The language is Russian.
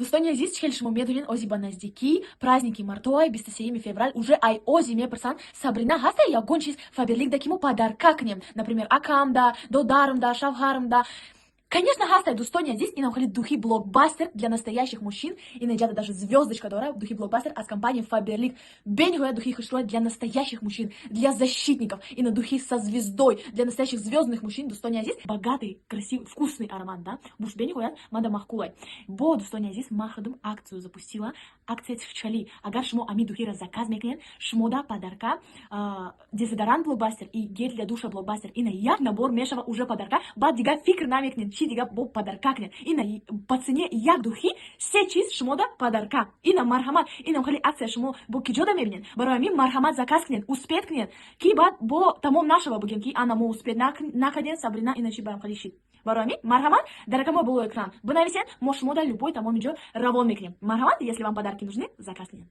Дустони азиз, чихел шумо медонед ози ба наздикӣ праздники мартои 23 феврал уже ай ози мепурсанд Сабрина ҳаста ягон чиз Фаберлик да ки мо подарка кунем, например акамда, додармда, шавҳармда. Конечно, ҳастай, дустони азиз, инам хеле духи блокбастер для настоящих мужчин. И наҷада даже звездочка дора, духи блокбастер аз компании Фаберлик. Бениҳоят духи хушрӯй для настоящих мужчин, для защитников. И на духи со звездой для настоящих звездных мужчин. Дустони азиз, богатый, красивый, вкусный аромат, да? Буш бениҳоят мада махкулай. Бо дустони азиз, ма худум акцию запустила. Акция чили. Агар шумо ами духира заказ мекунед, шумода подарка дезодорант блокбастер и гель для душа блокбастер. И на як набор мешава уже подарка. Баъд дигар фикр намекунед чӣ дигар бо подарка кунед. Ина ба цене як духи се чиз шумода подарка. Ина марҳамат. Ина хеле акция шумо бо киҷода мебинед. Барои ҳамин марҳамат заказ кунед, успех кунед, ки баъд бо тамом нашава бигем ки ана мо успех накардем, Сабрина ина чӣ барам хеле шид. Барои ҳамин марҳамат дар рақами болои экран бинависед, мо шумода любой тамоми ҷо равон мекунем. Марҳамат, если вам подарки нужны, заказ кунед.